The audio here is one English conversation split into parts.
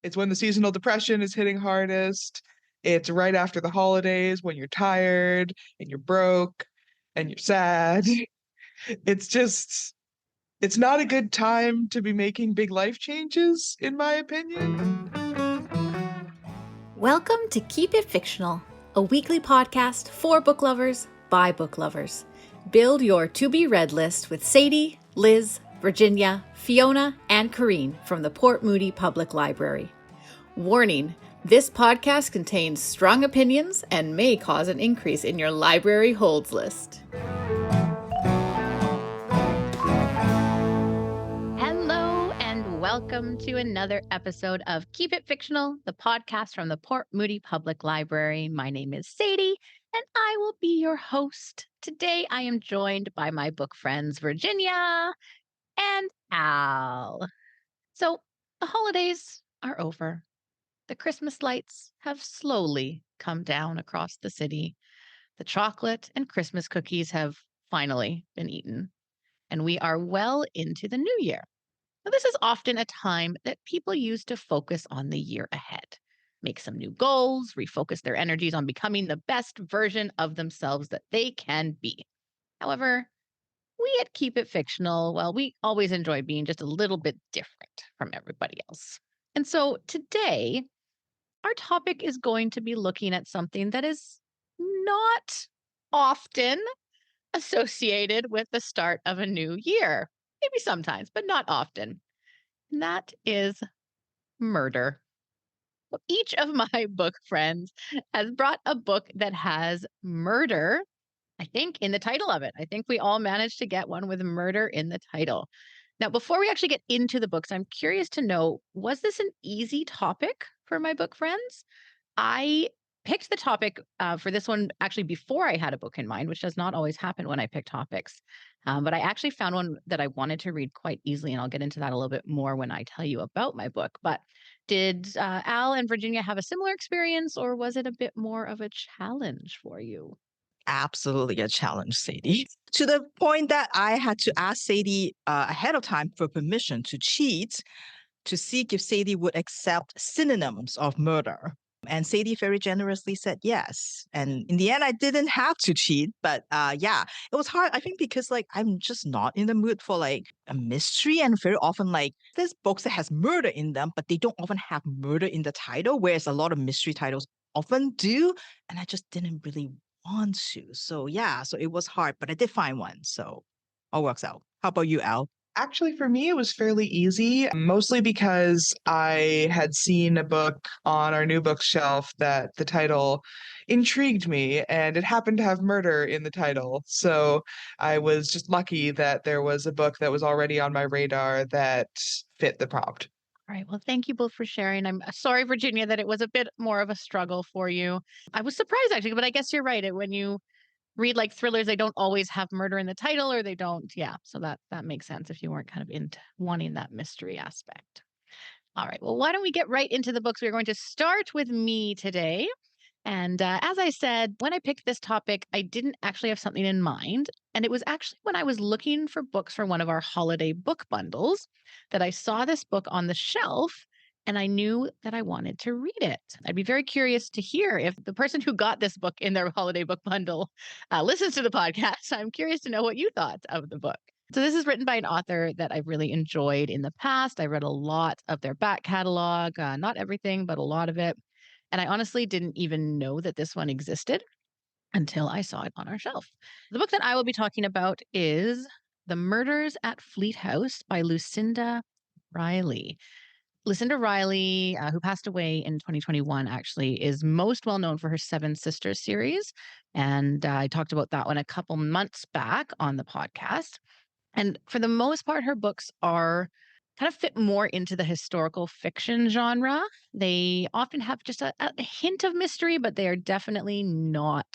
It's when the seasonal depression is hitting hardest. It's right after the holidays when you're tired and you're broke and you're sad. It's just, it's not a good time to be making big life changes, in my opinion. Welcome to Keep It Fictional, a weekly podcast for book lovers by book lovers. Build your to-be-read list with Sadie, Liz, Virginia, Fiona, and Corrine from the Port Moody Public Library. Warning, this podcast contains strong opinions and may cause an increase in your library holds list. Hello and welcome to another episode of Keep It Fictional, the podcast from the Port Moody Public Library. My name is Sadie and I will be your host. Today I am joined by my book friends Virginia and Al. So the holidays are over. The Christmas lights have slowly come down across the city. The chocolate and Christmas cookies have finally been eaten, and we are well into the new year. Now, this is often a time that people use to focus on the year ahead, make some new goals, refocus their energies on becoming the best version of themselves that they can be. However, we at Keep It Fictional, well, we always enjoy being just a little bit different from everybody else. And so today, our topic is going to be looking at something that is not often associated with the start of a new year. Maybe sometimes, but not often. And that is murder. So each of my book friends has brought a book that has murder, I think, in the title of it. I think we all managed to get one with murder in the title. Now, before we actually get into the books, I'm curious to know, was this an easy topic for my book friends? I picked the topic for this one actually before I had a book in mind, which does not always happen when I pick topics. But I actually found one that I wanted to read quite easily, and I'll get into that a little bit more when I tell you about my book. But did Al and Virginia have a similar experience, or was it a bit more of a challenge for you? Absolutely a challenge, Sadie. To the point that I had to ask Sadie ahead of time for permission to cheat to see if Sadie would accept synonyms of murder. And Sadie very generously said yes. And in the end, I didn't have to cheat. But yeah, it was hard. I think because I'm just not in the mood for a mystery. And very often there's books that has murder in them, but they don't often have murder in the title, whereas a lot of mystery titles often do. And I just didn't really want to. So yeah, so it was hard, but I did find one. So all works out. How about you, Al? Actually, for me, it was fairly easy, mostly because I had seen a book on our new bookshelf that the title intrigued me, and it happened to have murder in the title. So I was just lucky that there was a book that was already on my radar that fit the prompt. All right. Well, thank you both for sharing. I'm sorry, Virginia, that it was a bit more of a struggle for you. I was surprised actually, but I guess you're right. When you read like thrillers, they don't always have murder in the title, or they don't. Yeah. So that makes sense if you weren't kind of into wanting that mystery aspect. All right. Well, why don't we get right into the books? We're going to start with me today. And as I said, when I picked this topic, I didn't actually have something in mind. And it was actually when I was looking for books for one of our holiday book bundles that I saw this book on the shelf and I knew that I wanted to read it. I'd be very curious to hear if the person who got this book in their holiday book bundle listens to the podcast. I'm curious to know what you thought of the book. So, this is written by an author that I've really enjoyed in the past. I read a lot of their back catalog, not everything, but a lot of it. And I honestly didn't even know that this one existed until I saw it on our shelf. The book that I will be talking about is The Murders at Fleat House by Lucinda Riley. Lucinda Riley, who passed away in 2021, actually is most well known for her Seven Sisters series. And I talked about that one a couple months back on the podcast. And for the most part, her books are kind of fit more into the historical fiction genre. They often have just a hint of mystery, but they are definitely not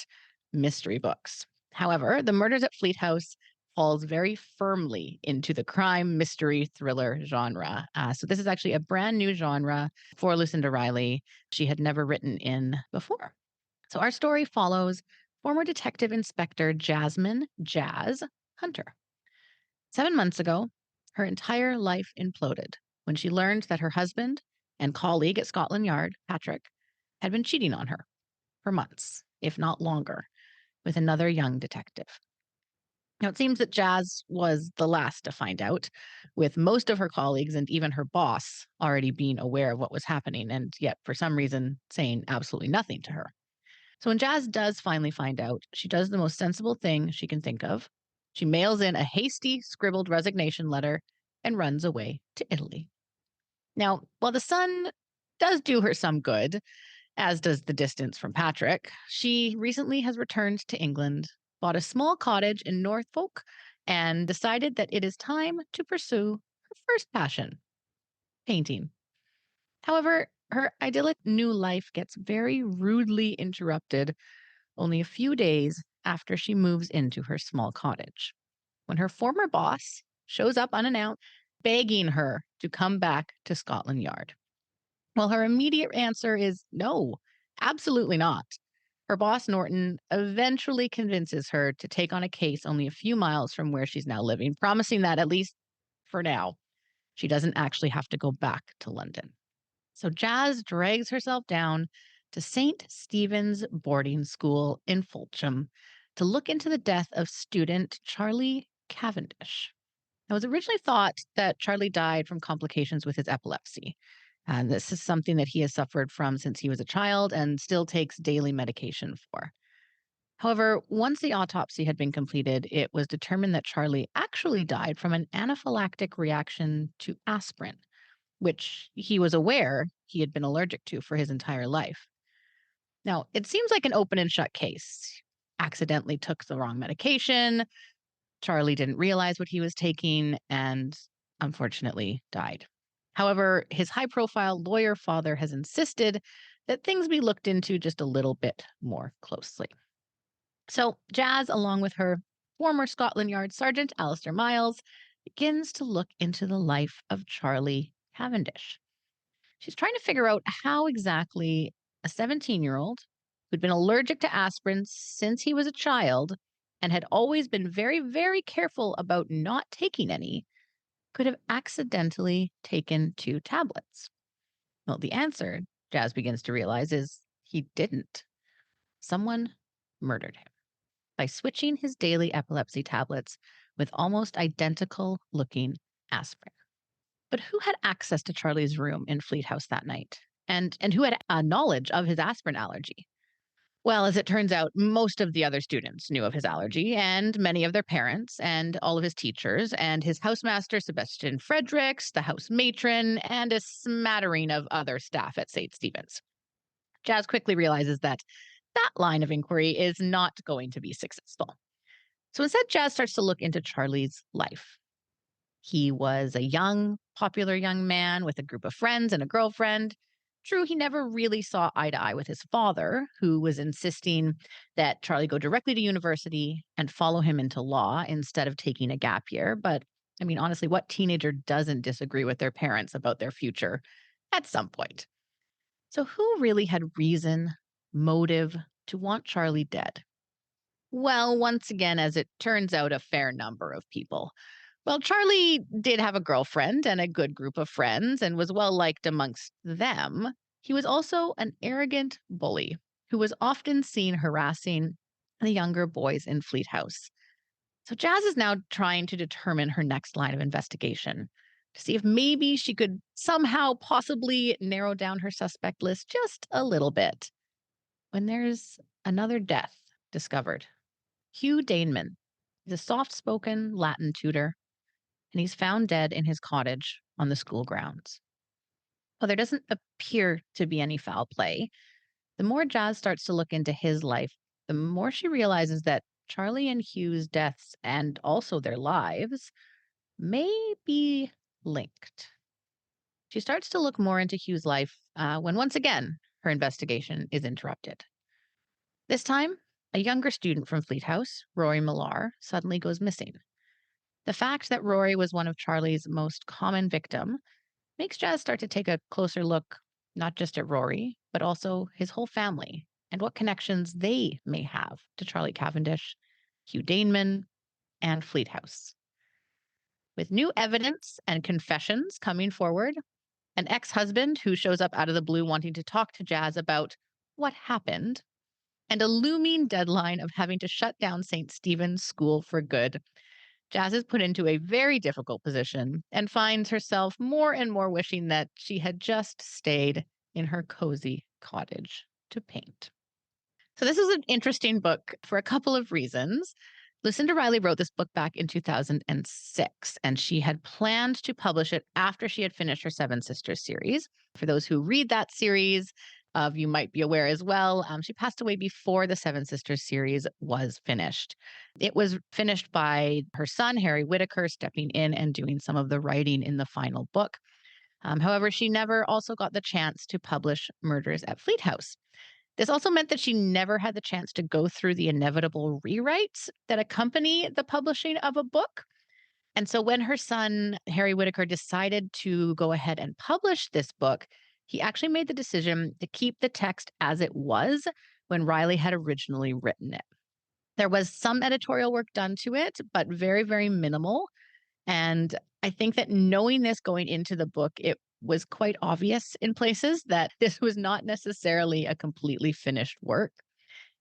mystery books. However, The Murders at Fleet House falls very firmly into the crime mystery thriller genre. So this is actually a brand new genre for Lucinda Riley. She had never written in before. So our story follows former Detective Inspector Jasmine Jazz Hunter. 7 months ago, her entire life imploded when she learned that her husband and colleague at Scotland Yard, Patrick, had been cheating on her for months, if not longer, with another young detective. Now, it seems that Jazz was the last to find out, with most of her colleagues and even her boss already being aware of what was happening, and yet, for some reason, saying absolutely nothing to her. So when Jazz does finally find out, she does the most sensible thing she can think of. She mails in a hasty, scribbled resignation letter and runs away to Italy. Now, while the sun does do her some good, as does the distance from Patrick, she recently has returned to England, bought a small cottage in Norfolk, and decided that it is time to pursue her first passion, painting. However, her idyllic new life gets very rudely interrupted only a few days after she moves into her small cottage, when her former boss shows up unannounced, begging her to come back to Scotland Yard. Well, her immediate answer is no, absolutely not. Her boss, Norton, eventually convinces her to take on a case only a few miles from where she's now living, promising that, at least for now, she doesn't actually have to go back to London. So Jazz drags herself down to St. Stephen's boarding school in Fulham to look into the death of student Charlie Cavendish. It was originally thought that Charlie died from complications with his epilepsy. And this is something that he has suffered from since he was a child and still takes daily medication for. However, once the autopsy had been completed, it was determined that Charlie actually died from an anaphylactic reaction to aspirin, which he was aware he had been allergic to for his entire life. Now, it seems like an open and shut case. Accidentally took the wrong medication. Charlie didn't realize what he was taking and unfortunately died. However, his high profile lawyer father has insisted that things be looked into just a little bit more closely. So, Jazz, along with her former Scotland Yard Sergeant Alistair Miles, begins to look into the life of Charlie Cavendish. She's trying to figure out how exactly a 17-year-old who'd been allergic to aspirin since he was a child and had always been very, very careful about not taking any could have accidentally taken 2 tablets. Well, the answer, Jazz begins to realize, is he didn't. Someone murdered him by switching his daily epilepsy tablets with almost identical looking aspirin. But who had access to Charlie's room in Fleat House that night? And who had knowledge of his aspirin allergy? Well, as it turns out, most of the other students knew of his allergy, and many of their parents, and all of his teachers, and his housemaster, Sebastian Fredericks, the house matron, and a smattering of other staff at St. Stephen's. Jazz quickly realizes that that line of inquiry is not going to be successful. So instead, Jazz starts to look into Charlie's life. He was a young, popular young man with a group of friends and a girlfriend. True, he never really saw eye to eye with his father, who was insisting that Charlie go directly to university and follow him into law instead of taking a gap year. But I mean, honestly, what teenager doesn't disagree with their parents about their future at some point? So, who really had reason, motive to want Charlie dead? Well, once again, as it turns out, a fair number of people. Well, Charlie did have a girlfriend and a good group of friends and was well liked amongst them. He was also an arrogant bully who was often seen harassing the younger boys in Fleet House. So Jazz is now trying to determine her next line of investigation to see if maybe she could somehow possibly narrow down her suspect list just a little bit. When there's another death discovered, Hugh Daneman is a soft spoken Latin tutor, and he's found dead in his cottage on the school grounds. While there doesn't appear to be any foul play, the more Jazz starts to look into his life, the more she realizes that Charlie and Hugh's deaths and also their lives may be linked. She starts to look more into Hugh's life when once again her investigation is interrupted. This time, a younger student from Fleet House, Rory Millar, suddenly goes missing. The fact that Rory was one of Charlie's most common victims makes Jazz start to take a closer look, not just at Rory, but also his whole family and what connections they may have to Charlie Cavendish, Hugh Daneman, and Fleet House. With new evidence and confessions coming forward, an ex-husband who shows up out of the blue wanting to talk to Jazz about what happened, and a looming deadline of having to shut down St. Stephen's School for good. Jazz is put into a very difficult position and finds herself more and more wishing that she had just stayed in her cozy cottage to paint. So, this is an interesting book for a couple of reasons. Lucinda Riley wrote this book back in 2006, and she had planned to publish it after she had finished her Seven Sisters series. For those who read that series, you might be aware as well, she passed away before the Seven Sisters series was finished. It was finished by her son, Harry Whittaker, stepping in and doing some of the writing in the final book. However, she never also got the chance to publish Murders at Fleat House. This also meant that she never had the chance to go through the inevitable rewrites that accompany the publishing of a book. And so when her son, Harry Whittaker, decided to go ahead and publish this book, he actually made the decision to keep the text as it was when Riley had originally written it. There was some editorial work done to it, but very, very minimal. And I think that knowing this going into the book, it was quite obvious in places that this was not necessarily a completely finished work.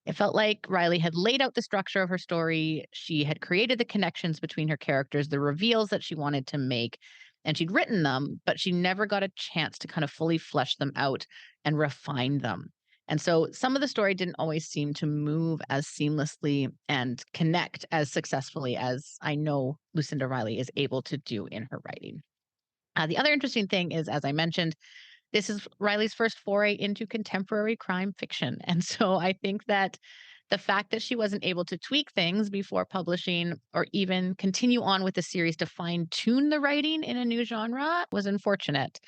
It felt like Riley had laid out the structure of her story. She had created the connections between her characters, the reveals that she wanted to make, and she'd written them, but she never got a chance to kind of fully flesh them out and refine them. And so some of the story didn't always seem to move as seamlessly and connect as successfully as I know Lucinda Riley is able to do in her writing. The other interesting thing is, as I mentioned, this is Riley's first foray into contemporary crime fiction. And so I think that the fact that she wasn't able to tweak things before publishing or even continue on with the series to fine tune the writing in a new genre was unfortunate.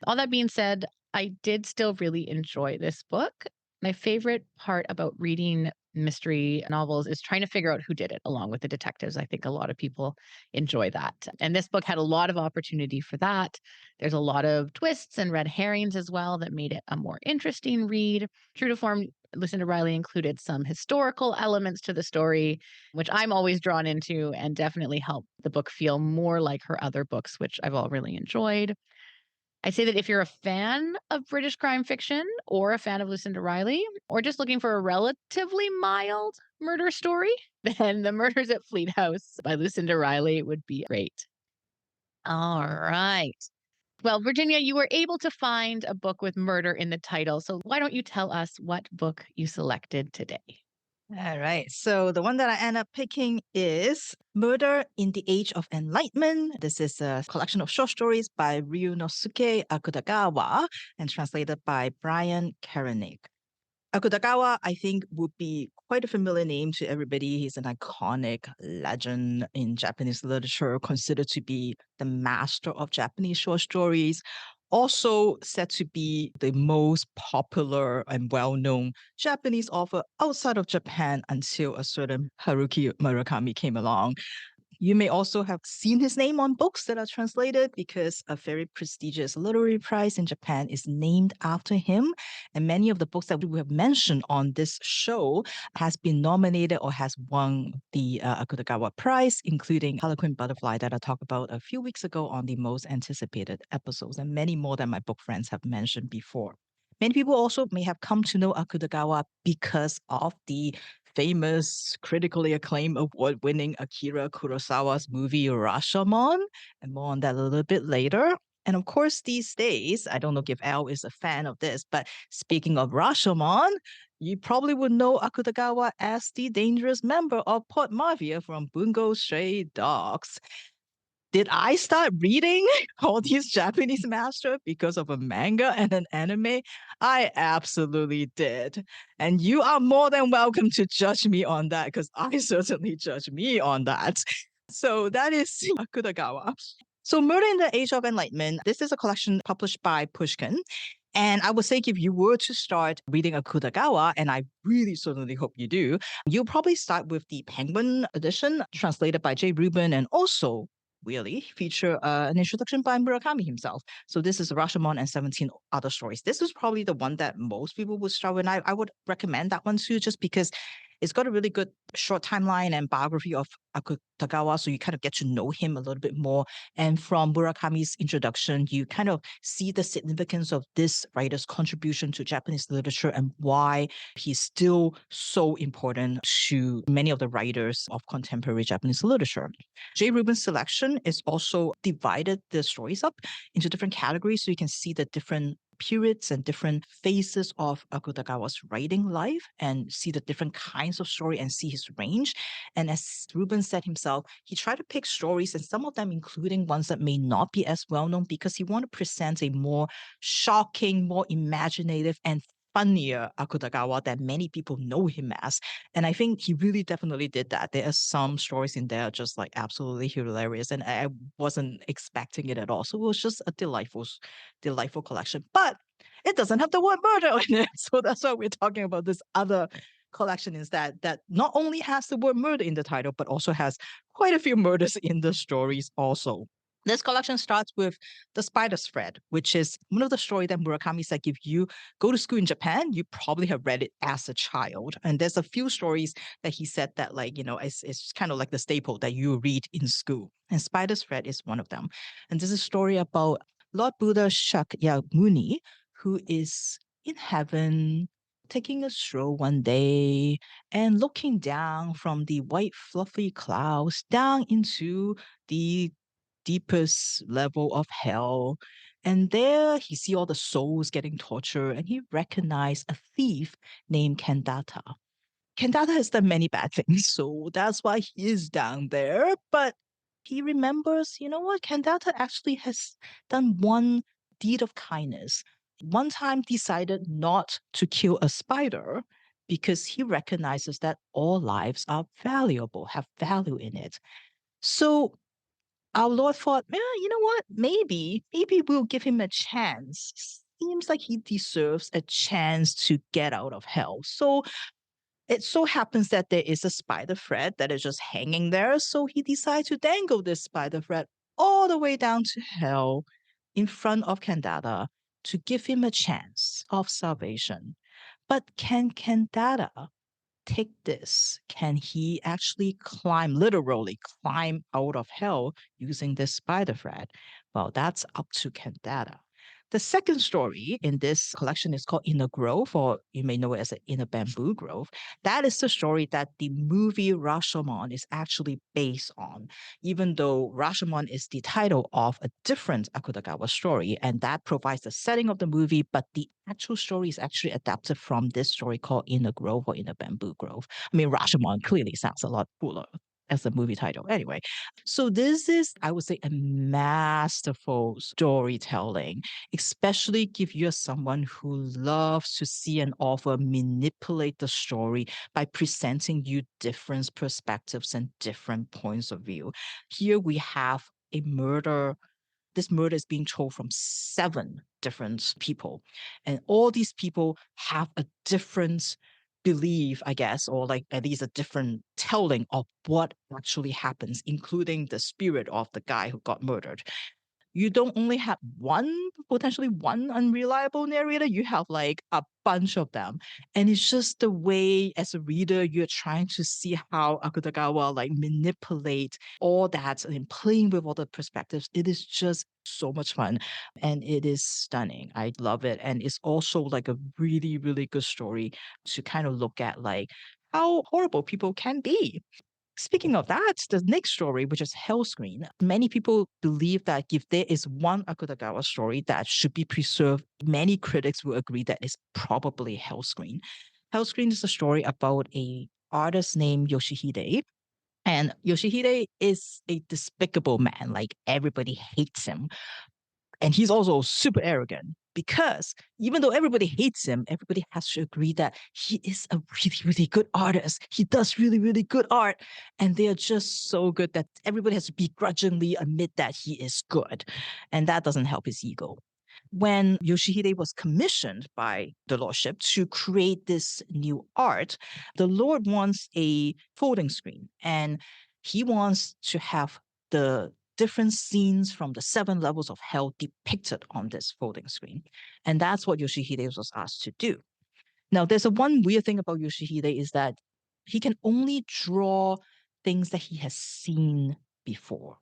All that being said, I did still really enjoy this book. My favorite part about reading mystery novels is trying to figure out who did it along with the detectives. I think a lot of people enjoy that. And this book had a lot of opportunity for that. There's a lot of twists and red herrings as well that made it a more interesting read. True to form, Lucinda Riley included some historical elements to the story, which I'm always drawn into and definitely helped the book feel more like her other books, which I've all really enjoyed. I say that if you're a fan of British crime fiction or a fan of Lucinda Riley, or just looking for a relatively mild murder story, then The Murders at Fleet House by Lucinda Riley would be great. All right. Well, Virginia, you were able to find a book with murder in the title. So why don't you tell us what book you selected today? All right. So the one that I end up picking is Murder in the Age of Enlightenment. This is a collection of short stories by Ryunosuke Akutagawa and translated by Bryan Karetnyk. Akutagawa, I think, would be quite a familiar name to everybody. He's an iconic legend in Japanese literature, considered to be the master of Japanese short stories. Also said to be the most popular and well-known Japanese author outside of Japan until a certain Haruki Murakami came along. You may also have seen his name on books that are translated because a very prestigious literary prize in Japan is named after him. And many of the books that we have mentioned on this show has been nominated or has won the Akutagawa Prize, including Harlequin Butterfly that I talked about a few weeks ago on the most anticipated episodes, and many more that my book friends have mentioned before. Many people also may have come to know Akutagawa because of the famous, critically acclaimed, award-winning Akira Kurosawa's movie Rashomon, and more on that a little bit later. And of course, these days, I don't know if Al is a fan of this, but speaking of Rashomon, you probably would know Akutagawa as the dangerous member of Port Mafia from Bungo Stray Dogs. Did I start reading all these Japanese masters because of a manga and an anime? I absolutely did. And you are more than welcome to judge me on that because I certainly judge me on that. So that is Akutagawa. So Murder in the Age of Enlightenment, this is a collection published by Pushkin. And I would say if you were to start reading Akutagawa, and I really certainly hope you do, you'll probably start with the Penguin edition, translated by J. Rubin, and also really feature an introduction by Murakami himself. So this is Rashomon and 17 Other Stories. This is probably the one that most people would start with. And I would recommend that one too, just because It's got a really good short timeline and biography of Akutagawa, so you kind of get to know him a little bit more. And from Murakami's introduction, you kind of see the significance of this writer's contribution to Japanese literature and why he's still so important to many of the writers of contemporary Japanese literature. J. Rubin's selection is also divided the stories up into different categories, so you can see the different periods and different phases of Akutagawa's writing life and see the different kinds of story and see his range. And as Rubin said himself, he tried to pick stories, and some of them including ones that may not be as well known, because he wanted to present a more shocking, more imaginative, and funnier Akutagawa that many people know him as. And I think he really definitely did that. There are some stories in there just like absolutely hilarious, and I wasn't expecting it at all. So it was just a delightful collection. But it doesn't have the word murder in it. So that's why we're talking about this other collection instead, that not only has the word murder in the title, but also has quite a few murders in the stories also. This collection starts with The Spider's Thread, which is one of the stories that Murakami said if you go to school in Japan, you probably have read it as a child. And there's a few stories that he said that, like, it's kind of like the staple that you read in school. And Spider's Thread is one of them. And this is a story about Lord Buddha Shakyamuni, who is in heaven taking a stroll one day and looking down from the white fluffy clouds down into the deepest level of hell. And there he see all the souls getting tortured, and he recognized a thief named Kandata. Kandata has done many bad things, so that's why he is down there. But he remembers, you know what? Kandata actually has done one deed of kindness. One time decided not to kill a spider because he recognizes that all lives are valuable, have value in it. So our Lord thought, yeah, you know what? Maybe we'll give him a chance. Seems like he deserves a chance to get out of hell. So it so happens that there is a spider thread that is just hanging there. So he decides to dangle this spider thread all the way down to hell in front of Kandata to give him a chance of salvation. But can Kandata take this? Can he actually literally climb out of hell using this spider thread? Well, that's up to Kandata. The second story in this collection is called In a Grove, or you may know it as In a Bamboo Grove. That is the story that the movie Rashomon is actually based on, even though Rashomon is the title of a different Akutagawa story, and that provides the setting of the movie, but the actual story is actually adapted from this story called In a Grove or In a Bamboo Grove. I mean, Rashomon clearly sounds a lot cooler as a movie title. Anyway, so this is, I would say, a masterful storytelling, especially if you're someone who loves to see an author manipulate the story by presenting you different perspectives and different points of view. Here we have a murder. This murder is being told from 7 different people. And all these people have a different belief, I guess, or like at least a different telling of what actually happens, including the spirit of the guy who got murdered. You don't only have potentially one unreliable narrator, you have like a bunch of them. And it's just the way, as a reader, you're trying to see how Akutagawa like manipulate all that and playing with all the perspectives. It is just so much fun and it is stunning. I love it. And it's also like a really, really good story to kind of look at like how horrible people can be. Speaking of that, the next story, which is Hellscreen, many people believe that if there is one Akutagawa story that should be preserved, many critics will agree that it's probably Hellscreen. Hellscreen is a story about a artist named Yoshihide. And Yoshihide is a despicable man. Like everybody hates him. And he's also super arrogant because even though everybody hates him, everybody has to agree that he is a really, really good artist. He does really, really good art. And they are just so good that everybody has to begrudgingly admit that he is good. And that doesn't help his ego. When Yoshihide was commissioned by the Lordship to create this new art, the Lord wants a folding screen and he wants to have the different scenes from the 7 levels of hell depicted on this folding screen. And that's what Yoshihide was asked to do. Now, there's a one weird thing about Yoshihide is that he can only draw things that he has seen before.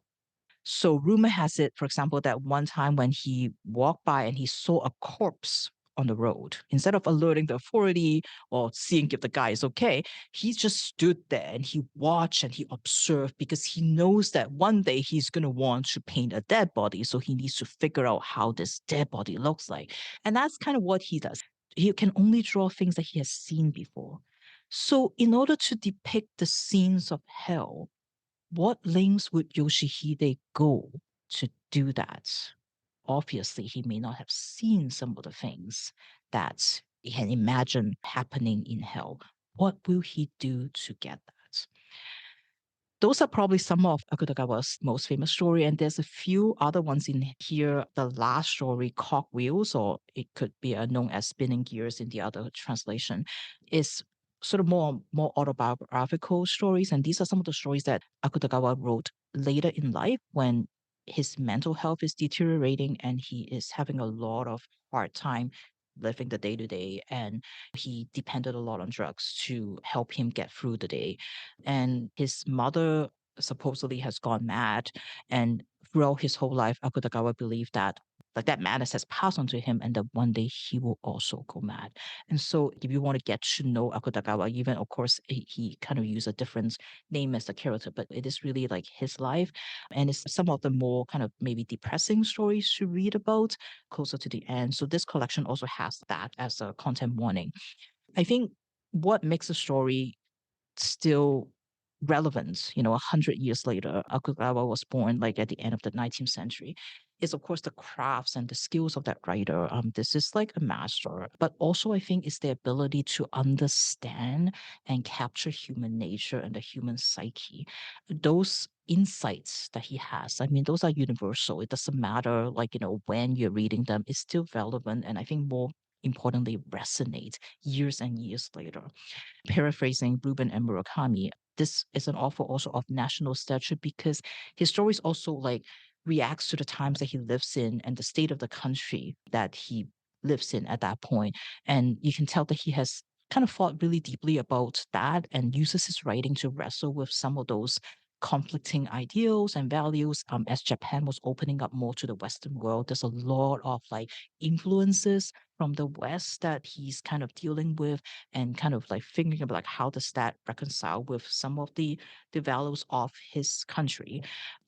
So rumor has it, for example, that one time when he walked by and he saw a corpse on the road, instead of alerting the authority or seeing if the guy is okay, he just stood there and he watched and he observed because he knows that one day he's going to want to paint a dead body. So he needs to figure out how this dead body looks like. And that's kind of what he does. He can only draw things that he has seen before. So in order to depict the scenes of hell, what lengths would Yoshihide go to do that? Obviously, he may not have seen some of the things that he can imagine happening in hell. What will he do to get that? Those are probably some of Akutagawa's most famous story, and there's a few other ones in here. The last story, Cogwheels, or it could be known as Spinning Gears in the other translation, is sort of more autobiographical stories, and these are some of the stories that Akutagawa wrote later in life when his mental health is deteriorating and he is having a lot of hard time living the day to day, and he depended a lot on drugs to help him get through the day. And his mother supposedly has gone mad. And throughout his whole life, Akutagawa believed that like that madness has passed on to him and that one day he will also go mad. And so if you want to get to know Akutagawa, even of course he kind of used a different name as the character, but it is really like his life. And it's some of the more kind of maybe depressing stories to read about closer to the end. So this collection also has that as a content warning. I think what makes a story still relevant, 100 years later, Akutagawa was born like at the end of the 19th century, is of course the crafts and the skills of that writer. This is like a master, but also I think is the ability to understand and capture human nature and the human psyche. Those insights that he has, I mean, those are universal. It doesn't matter, like, when you're reading them, it's still relevant. And I think more importantly, resonate years and years later. Paraphrasing Ruben and Murakami, this is an author also of national stature because his stories also like reacts to the times that he lives in and the state of the country that he lives in at that point. And you can tell that he has kind of thought really deeply about that and uses his writing to wrestle with some of those conflicting ideals and values. As Japan was opening up more to the Western world, there's a lot of like influences from the West that he's kind of dealing with and kind of like thinking about like how does that reconcile with some of the values of his country.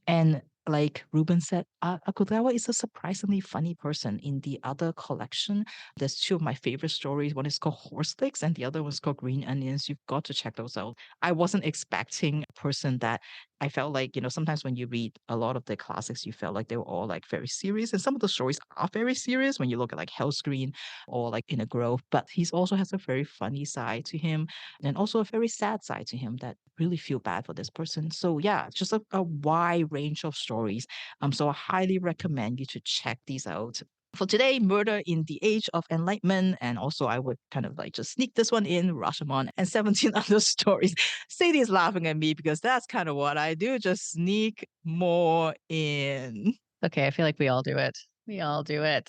And like Ruben said, Akutagawa is a surprisingly funny person. In the other collection, there's two of my favorite stories. One is called Horse Licks and the other one's called Green Onions. You've got to check those out. I wasn't expecting a person that I felt like, sometimes when you read a lot of the classics, you felt like they were all like very serious. And some of the stories are very serious when you look at like Hell's Green or like In a Grove. But he's also has a very funny side to him and also a very sad side to him that really feel bad for this person. So yeah, it's just a wide range of stories. So I highly recommend you to check these out. For today, Murder in the Age of Enlightenment, and also I would kind of like just sneak this one in, Rashomon, and 17 other stories. Sadie is laughing at me because that's kind of what I do, just sneak more in. Okay, I feel like we all do it. We all do it.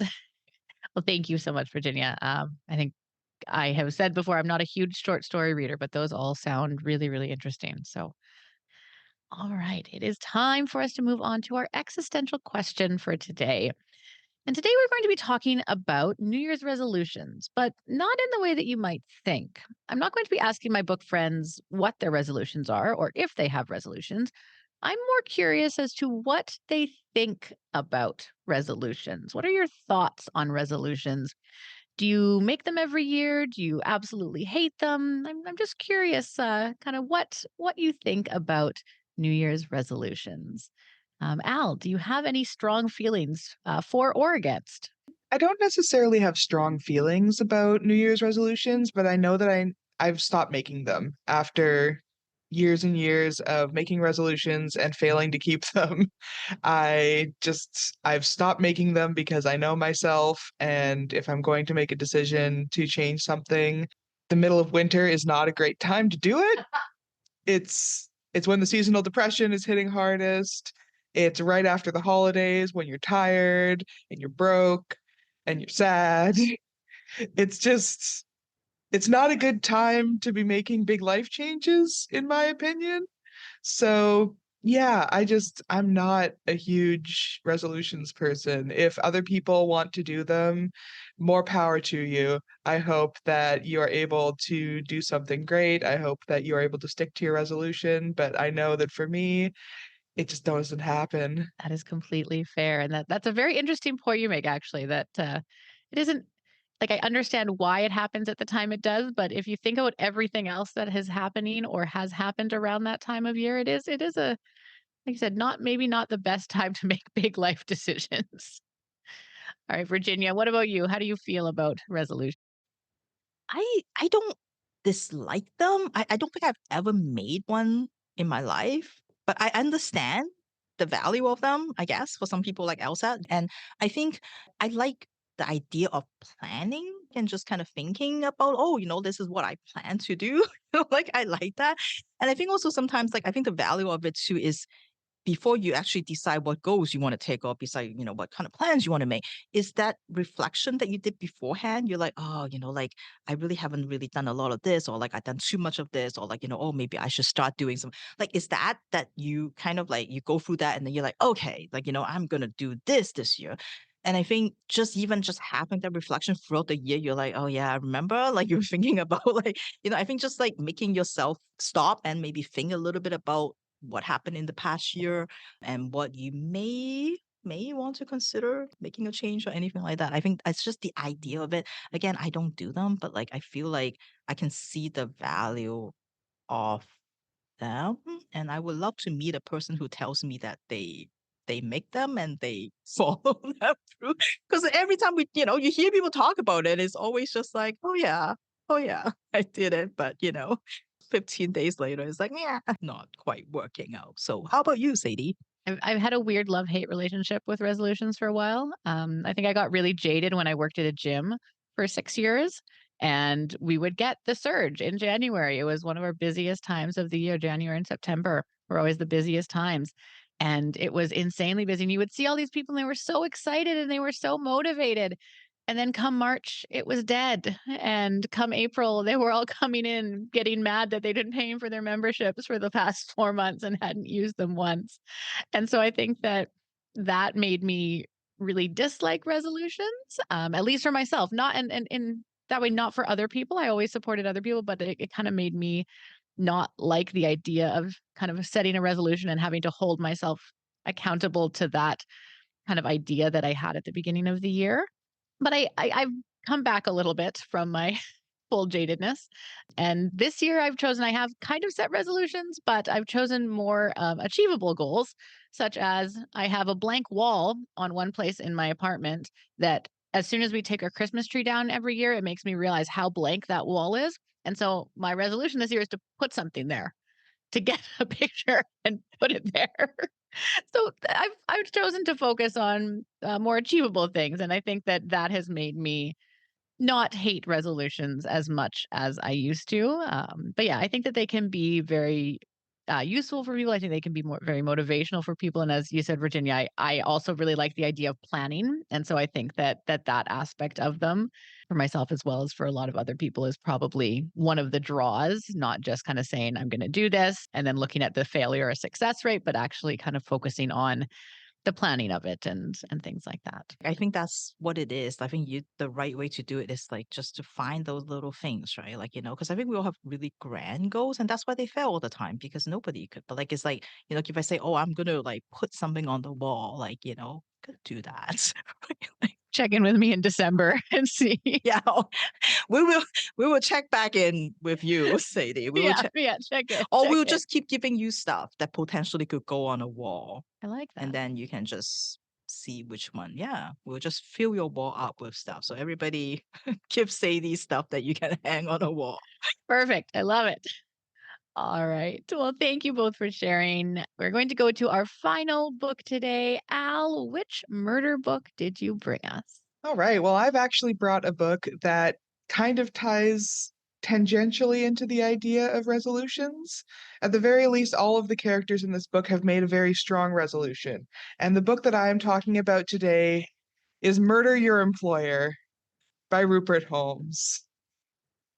Well, thank you so much, Virginia. I think I have said before, I'm not a huge short story reader, but those all sound really, really interesting. So, all right, it is time for us to move on to our existential question for today. And today we're going to be talking about New Year's resolutions, but not in the way that you might think. I'm not going to be asking my book friends what their resolutions are or if they have resolutions. I'm more curious as to what they think about resolutions. What are your thoughts on resolutions? Do you make them every year? Do you absolutely hate them? I'm just curious, kind of what you think about New Year's resolutions. Al, do you have any strong feelings for or against? I don't necessarily have strong feelings about New Year's resolutions, but I know that I've stopped making them after years and years of making resolutions and failing to keep them. I've stopped making them because I know myself, and if I'm going to make a decision to change something, the middle of winter is not a great time to do it. It's when the seasonal depression is hitting hardest. It's right after the holidays when you're tired and you're broke and you're sad. It's just it's not a good time to be making big life changes, in my opinion. So, yeah, I'm not a huge resolutions person. If other people want to do them, more power to you. I hope that you are able to do something great. I hope that you are able to stick to your resolution. But I know that for me, it just doesn't happen. That is completely fair, and that's a very interesting point you make, actually, that, it isn't like, I understand why it happens at the time it does, but if you think about everything else that is happening or has happened around that time of year, it is a like I said, not the best time to make big life decisions. All right, Virginia, what about you? How do you feel about resolution? I don't dislike them. I don't think I've ever made one in my life, but I understand the value of them, I guess, for some people like Elsa. And I think I like the idea of planning and just kind of thinking about, oh, this is what I plan to do. Like I like that. And I think also sometimes like I think the value of it too is before you actually decide what goals you want to take or decide, what kind of plans you want to make, is that reflection that you did beforehand. You're like, oh, like I really haven't really done a lot of this, or like I've done too much of this, or like, oh, maybe I should start doing some, like, is that you kind of like, you go through that and then you're like, okay, like, I'm going to do this year. And I think just having that reflection throughout the year, you're like, oh yeah, I remember, like you're thinking about like, I think just like making yourself stop and maybe think a little bit about what happened in the past year and what you may want to consider making a change or anything like that. I think it's just the idea of it. Again, I don't do them, but like I feel like I can see the value of them, and I would love to meet a person who tells me that they make them and they follow them through. Because every time you hear people talk about it, it's always just like, oh yeah, I did it, but 15 days later, it's like, yeah, not quite working out. So, how about you, Sadie? I've had a weird love-hate relationship with resolutions for a while. I think I got really jaded when I worked at a gym for 6 years, and we would get the surge in January. It was one of our busiest times of the year. January and September were always the busiest times, and it was insanely busy, and you would see all these people, and they were so excited, and they were so motivated, and then come March, it was dead, and come April, they were all coming in getting mad that they didn't pay for their memberships for the past 4 months and hadn't used them once. And so I think that made me really dislike resolutions, at least for myself, not and in that way, not for other people. I always supported other people, but it kind of made me not like the idea of kind of setting a resolution and having to hold myself accountable to that kind of idea that I had at the beginning of the year. But I've come back a little bit from my full jadedness. And this year I have kind of set resolutions, but I've chosen more achievable goals, such as I have a blank wall on one place in my apartment that as soon as we take our Christmas tree down every year, it makes me realize how blank that wall is. And so my resolution this year is to put something there, to get a picture and put it there. So I've chosen to focus on more achievable things, and I think that has made me not hate resolutions as much as I used to. But yeah, I think that they can be very useful for people. I think they can be very motivational for people. And as you said, Virginia, I also really like the idea of planning. And so I think that aspect of them for myself as well as for a lot of other people is probably one of the draws, not just kind of saying, I'm going to do this and then looking at the failure or success rate, but actually kind of focusing on the planning of it and things like that. I think that's what it is. I think the right way to do it is like just to find those little things, right? Like, because I think we all have really grand goals and that's why they fail all the time because nobody could. But like, it's like, if I say, oh, I'm going to like put something on the wall, like, could do that. Like, Check in with me in December and see. yeah, we will we will check back in with you, Sadie. We will check, Check it. or Check we'll it. just keep giving you stuff that potentially could go on a wall. I like And that. then you can just see which one. Yeah, we'll just fill your wall up with stuff. So everybody give Sadie stuff that you can hang on a wall. Perfect. I love it. All right. Well, thank you both for sharing. We're going to go to our final book today. Al, which murder book did you bring us? All right. Well, I've actually brought a book that kind of ties tangentially into the idea of resolutions. At the very least, all of the characters in this book have made a very strong resolution. And the book that I am talking about today is Murder Your Employer by Rupert Holmes.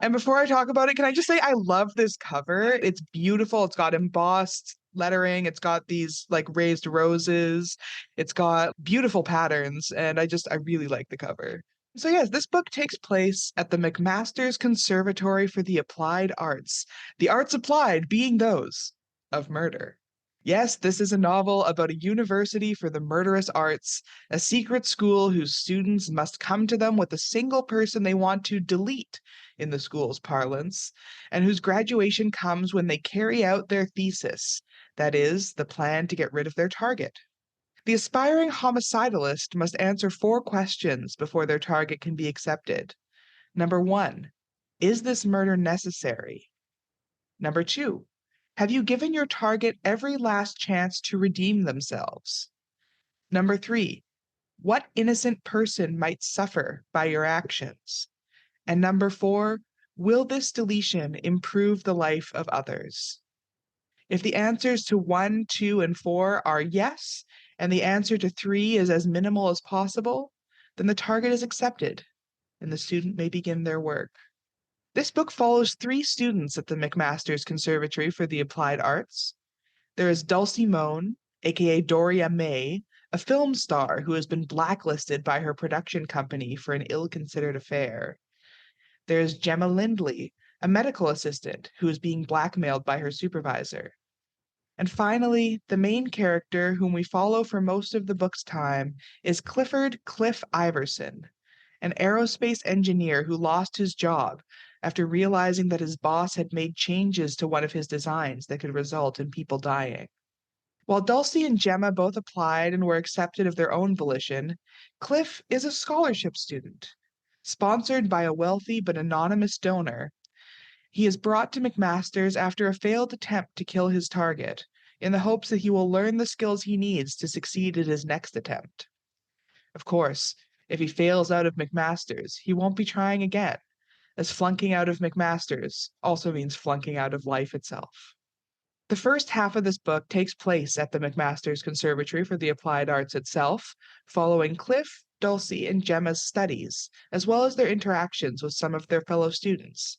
And before I talk about it, can I just say I love this cover? It's beautiful. It's got embossed lettering. It's got these like raised roses. It's got beautiful patterns. And I really like the cover. So, yes, this book takes place at the McMasters Conservatory for the Applied Arts, the arts applied being those of murder. Yes, this is a novel about a university for the murderous arts, a secret school whose students must come to them with a single person they want to delete in the school's parlance, and whose graduation comes when they carry out their thesis, that is, the plan to get rid of their target. The aspiring homicidalist must answer 4 questions before their target can be accepted. Number 1, is this murder necessary? Number 2, have you given your target every last chance to redeem themselves? Number 3, what innocent person might suffer by your actions? And number 4, will this deletion improve the life of others? If the answers to 1, 2, and 4 are yes, and the answer to 3 is as minimal as possible, then the target is accepted, and the student may begin their work. This book follows 3 students at the McMasters Conservatory for the Applied Arts. There is Dulcie Moan, aka Doria May, a film star who has been blacklisted by her production company for an ill-considered affair. There's Gemma Lindley, a medical assistant who is being blackmailed by her supervisor. And finally, the main character, whom we follow for most of the book's time, is Clifford Cliff Iverson, an aerospace engineer who lost his job after realizing that his boss had made changes to one of his designs that could result in people dying. While Dulcie and Gemma both applied and were accepted of their own volition, Cliff is a scholarship student. Sponsored by a wealthy but anonymous donor, he is brought to McMasters after a failed attempt to kill his target, in the hopes that he will learn the skills he needs to succeed at his next attempt. Of course, if he fails out of McMasters, he won't be trying again, as flunking out of McMasters also means flunking out of life itself. The first half of this book takes place at the McMasters Conservatory for the Applied Arts itself, following Cliff, Dulcie, and Gemma's studies, as well as their interactions with some of their fellow students.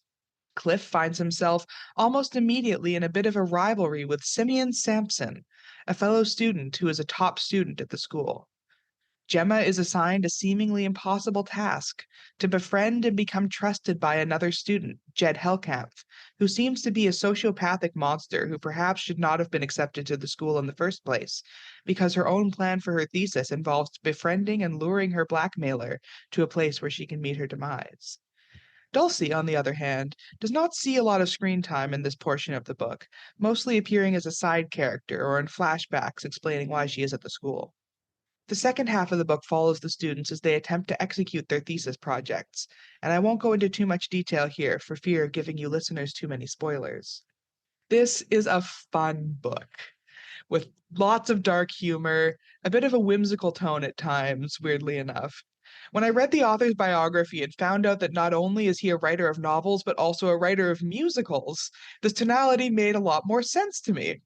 Cliff finds himself almost immediately in a bit of a rivalry with Simeon Sampson, a fellow student who is a top student at the school. Gemma is assigned a seemingly impossible task to befriend and become trusted by another student, Jed Hellkampf, who seems to be a sociopathic monster who perhaps should not have been accepted to the school in the first place, because her own plan for her thesis involves befriending and luring her blackmailer to a place where she can meet her demise. Dulcie, on the other hand, does not see a lot of screen time in this portion of the book, mostly appearing as a side character or in flashbacks explaining why she is at the school. The second half of the book follows the students as they attempt to execute their thesis projects, and I won't go into too much detail here for fear of giving you listeners too many spoilers. This is a fun book with lots of dark humor, a bit of a whimsical tone at times, weirdly enough. When I read the author's biography and found out that not only is he a writer of novels, but also a writer of musicals, this tonality made a lot more sense to me.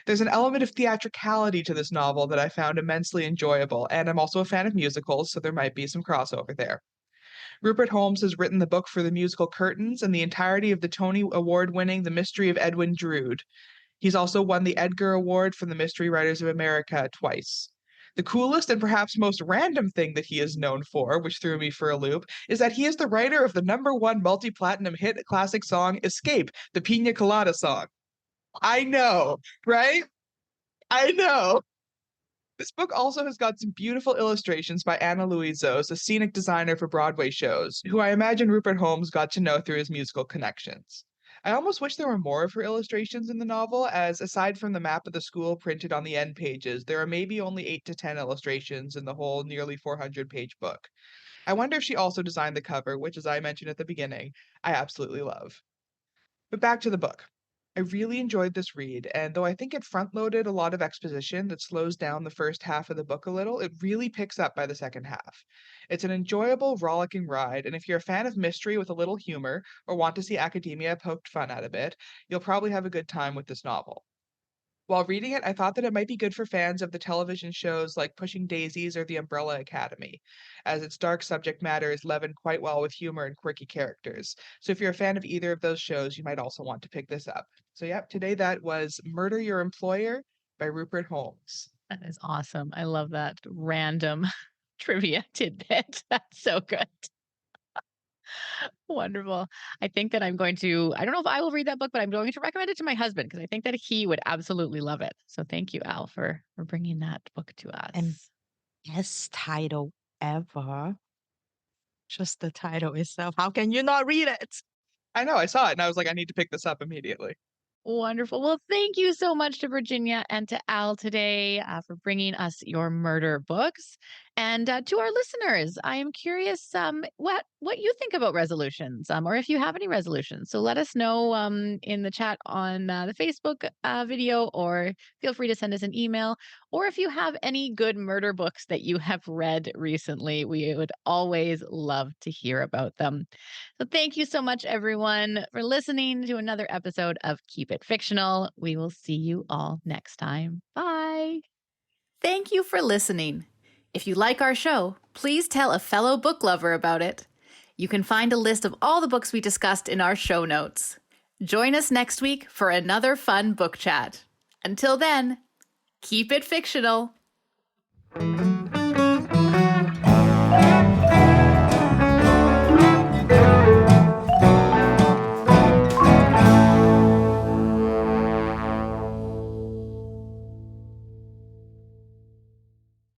There's an element of theatricality to this novel that I found immensely enjoyable, and I'm also a fan of musicals, so there might be some crossover there. Rupert Holmes has written the book for the musical Curtains and the entirety of the Tony Award-winning The Mystery of Edwin Drood. He's also won the Edgar Award from the Mystery Writers of America twice. The coolest and perhaps most random thing that he is known for, which threw me for a loop, is that he is the writer of the #1 multi-platinum hit classic song Escape, the Pina Colada song. I know, right? I know. This book also has got some beautiful illustrations by Anna Luizos, a scenic designer for Broadway shows, who I imagine Rupert Holmes got to know through his musical connections. I almost wish there were more of her illustrations in the novel, as aside from the map of the school printed on the end pages, there are maybe only 8 to 10 illustrations in the whole nearly 400-page book. I wonder if she also designed the cover, which, as I mentioned at the beginning, I absolutely love. But back to the book. I really enjoyed this read, and though I think it front-loaded a lot of exposition that slows down the first half of the book a little, it really picks up by the second half. It's an enjoyable, rollicking ride, and if you're a fan of mystery with a little humor, or want to see academia poked fun at a bit, you'll probably have a good time with this novel. While reading it, I thought that it might be good for fans of the television shows like Pushing Daisies or The Umbrella Academy, as its dark subject matter is leavened quite well with humor and quirky characters. So if you're a fan of either of those shows, you might also want to pick this up. So, yep, today that was Murder Your Employer by Rupert Holmes. That is awesome. I love that random trivia tidbit. That's so good. Wonderful. I think that I don't know if I will read that book, but I'm going to recommend it to my husband because I think that he would absolutely love it. So thank you, Al, for bringing that book to us. And best title ever. Just the title itself. How can you not read it? I know, I saw it and I was like, I need to pick this up immediately. Wonderful. Well, thank you so much to Virginia and to Al today for bringing us your murder books. And to our listeners, I am curious what you think about resolutions, or if you have any resolutions. So let us know in the chat on the Facebook video, or feel free to send us an email. Or if you have any good murder books that you have read recently, we would always love to hear about them. So thank you so much, everyone, for listening to another episode of Keep It Fictional. We will see you all next time. Bye. Thank you for listening. If you like our show, please tell a fellow book lover about it. You can find a list of all the books we discussed in our show notes. Join us next week for another fun book chat. Until then, keep it fictional.